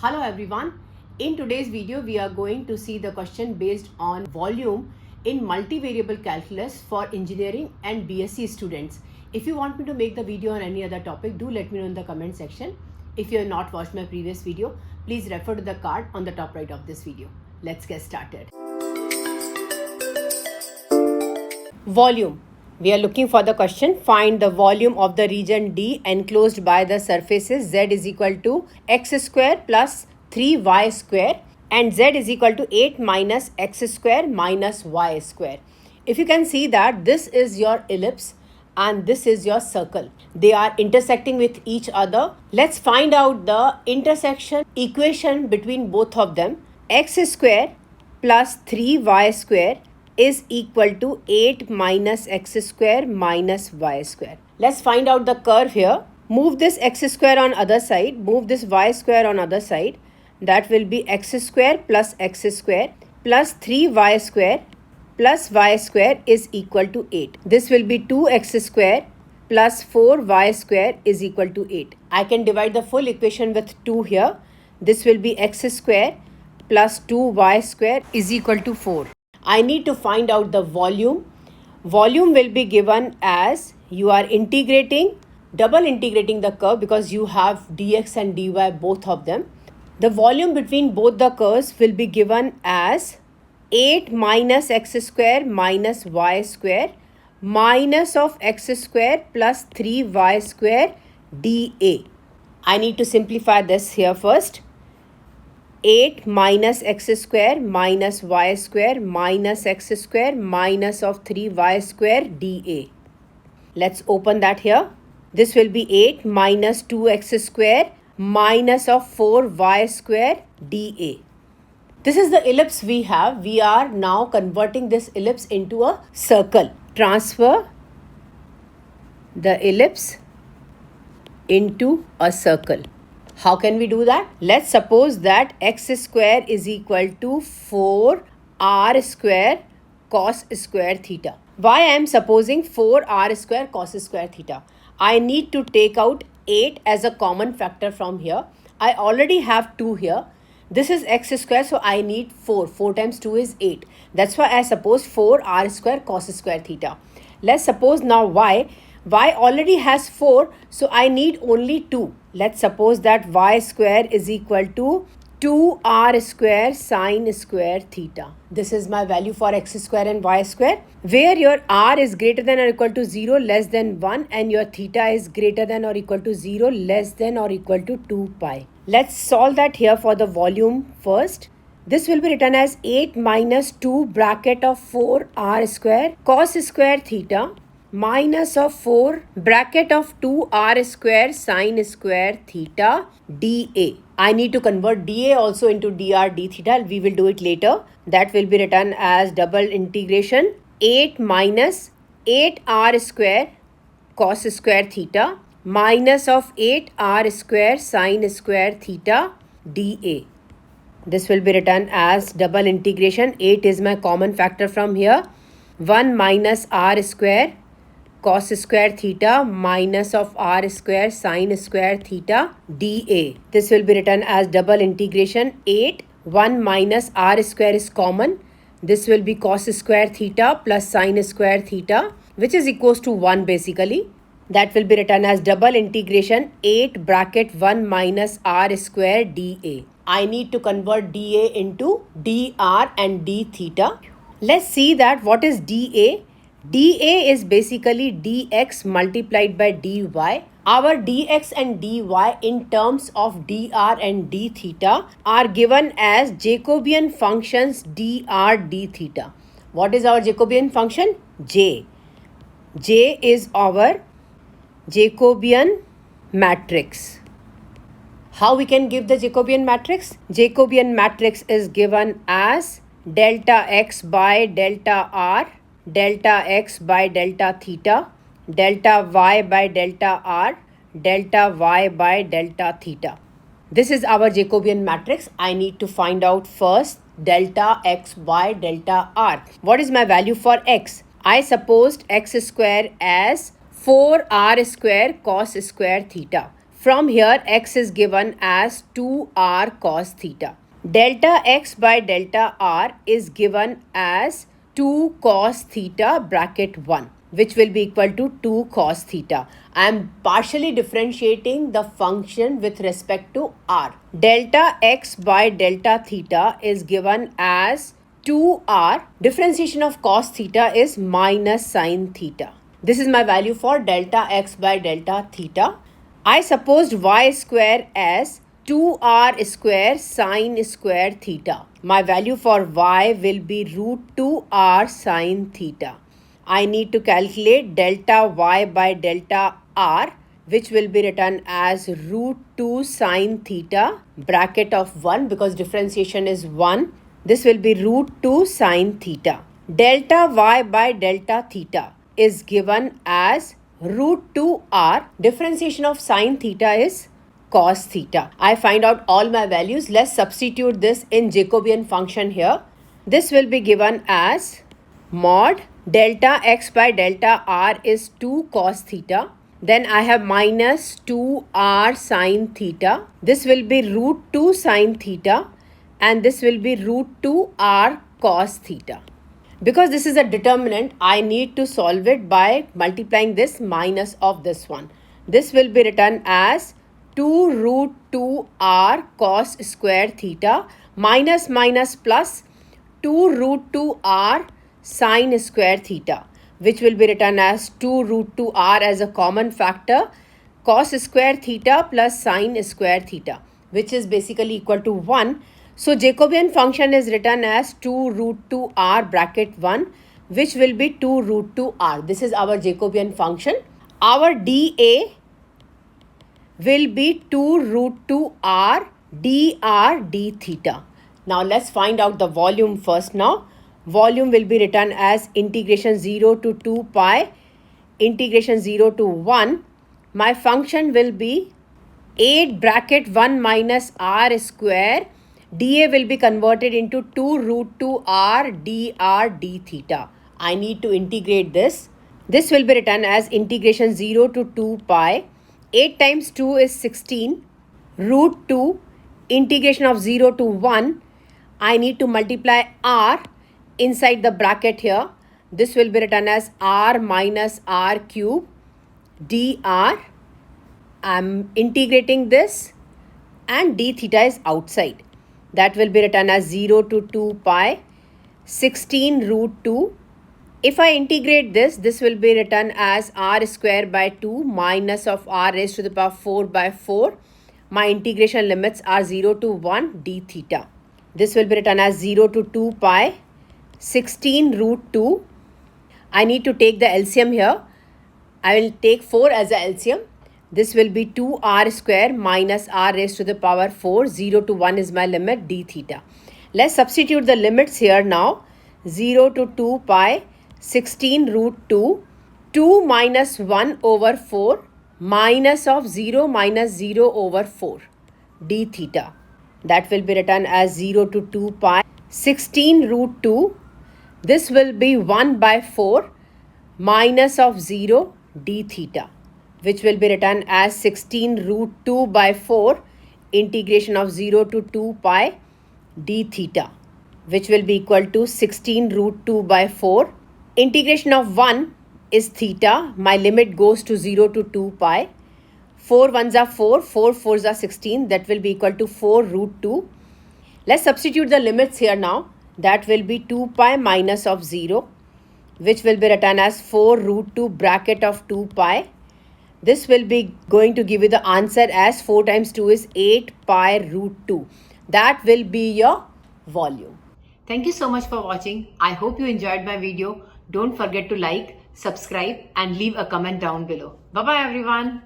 Hello everyone. In today's video, we are going to see the question based on volume in multivariable calculus for engineering and BSc students. If you want me to make the video on any other topic, do let me know in the comment section. If you have not watched my previous video, please refer to the card on the top right of this video. Let's get started. Volume. We are looking for the question. Find the volume of the region D enclosed by the surfaces Z is equal to x square plus 3y square and Z is equal to 8 minus x square minus y square. If you can see that this is your ellipse and this is your circle. They are intersecting with each other. Let's find out the intersection equation between both of them. X square plus 3y square is equal to 8 minus x square minus y square. Let's find out the curve here. Move this x square on other side. Move this y square on other side. That will be x square plus 3y square plus y square is equal to 8. This will be 2x square plus 4y square is equal to 8. I can divide the full equation with 2 here. This will be x square plus 2y square is equal to 4. I need to find out the volume. Volume will be given as you are double integrating the curve because you have dx and dy, both of them. The volume between both the curves will be given as 8 minus x square minus y square minus of x square plus 3y square dA. I need to simplify this here first. 8 minus x square minus y square minus x square minus of 3y square dA. Let's open that here. This will be 8 minus 2x square minus of 4y square dA. This is the ellipse we have. We are now converting this ellipse into a circle. Transfer the ellipse into a circle. How can we do that? Let's suppose that x square is equal to 4r square cos square theta. Why I am supposing 4r square cos square theta? I need to take out 8 as a common factor from here. I already have 2 here. This is x square, so I need 4. 4 times 2 is 8. That's why I suppose 4r square cos square theta. Let's suppose now y. Y already has 4, so I need only 2. Let's suppose that y square is equal to 2r square sine square theta. This is my value for x square and y square, where your r is greater than or equal to 0 less than 1 and your theta is greater than or equal to 0 less than or equal to 2 pi. Let's solve that here for the volume first. This will be written as 8 minus 2 bracket of 4r square cos square theta minus of 4 bracket of 2r square sine square theta dA. I need to convert dA also into dr d theta. We will do it later. That will be written as double integration 8 minus 8r square cos square theta minus of 8r square sine square theta dA. This will be written as double integration. 8 is my common factor from here. 1 minus r square cos square theta minus of r square sine square theta dA. This will be written as double integration 8. 1 minus r square is common. This will be cos square theta plus sine square theta, which is equals to 1 basically. That will be written as double integration 8 bracket 1 minus r square dA. I need to convert dA into dr and d theta. Let's see that what is dA. dA is basically dx multiplied by dy. Our dx and dy in terms of dr and d theta are given as Jacobian functions dr d theta. What is our Jacobian function? J. J is our Jacobian matrix. How we can give the Jacobian matrix? Jacobian matrix is given as delta x by delta r, delta x by delta theta, delta y by delta r, delta y by delta theta. This is our Jacobian matrix. I need to find out first delta x by delta r. What is my value for x? I supposed x square as 4r square cos square theta. From here, x is given as 2r cos theta. Delta x by delta r is given as 2 cos theta bracket 1, which will be equal to 2 cos theta. I am partially differentiating the function with respect to r. Delta x by delta theta is given as 2r. Differentiation of cos theta is minus sin theta. This is my value for delta x by delta theta. I supposed y square as 2r square sine square theta. My value for y will be root 2r sine theta. I need to calculate delta y by delta r, which will be written as root 2 sine theta bracket of 1 because differentiation is 1. This will be root 2 sine theta. Delta y by delta theta is given as root 2r. Differentiation of sine theta is cos theta. I find out all my values. Let's substitute this in Jacobian function here. This will be given as mod delta x by delta r is 2 cos theta. Then I have minus 2r sine theta. This will be root 2 sine theta and this will be root 2r cos theta. Because this is a determinant, I need to solve it by multiplying this minus of this one. This will be written as 2 root 2r cos square theta minus minus plus 2 root 2r sine square theta, which will be written as 2 root 2r as a common factor, cos square theta plus sine square theta, which is basically equal to 1. So Jacobian function is written as 2 root 2r bracket 1, which will be 2 root 2r. This is our Jacobian function. Our dA will be 2 root 2r dr d theta. Now let's find out the volume first now. Volume will be written as integration 0 to 2 pi, integration 0 to 1. My function will be 8 bracket 1 minus r square. dA will be converted into 2 root 2r dr d theta. I need to integrate this. This will be written as integration 0 to 2 pi. 8 times 2 is 16. Root 2, integration of 0 to 1. I need to multiply r inside the bracket here. This will be written as r minus r cube dr. I am integrating this and d theta is outside. That will be written as 0 to 2 pi 16 root 2. If I integrate this, this will be written as r square by 2 minus of r raised to the power 4 by 4. My integration limits are 0 to 1 d theta. This will be written as 0 to 2 pi 16 root 2. I need to take the LCM here. I will take 4 as a LCM. This will be 2r square minus r raised to the power 4. 0 to 1 is my limit d theta. Let's substitute the limits here now. 0 to 2 pi 16 root 2. 2 minus 1 over 4 minus of 0 minus 0 over 4 d theta. That will be written as 0 to 2 pi 16 root 2. This will be 1 by 4 minus of 0 d theta, which will be written as 16 root 2 by 4 integration of 0 to 2 pi d theta, which will be equal to 16 root 2 by 4. Integration of 1 is theta. My limit goes to 0 to 2 pi. 4 ones are 4, 4 fours are 16. That will be equal to 4 root 2. Let's substitute the limits here now. That will be 2 pi minus of 0, which will be written as 4 root 2 bracket of 2 pi. This will be going to give you the answer as 4 times 2 is 8 pi root 2. That will be your volume. Thank you so much for watching. I hope you enjoyed my video. Don't forget to like, subscribe and leave a comment down below. Bye-bye everyone.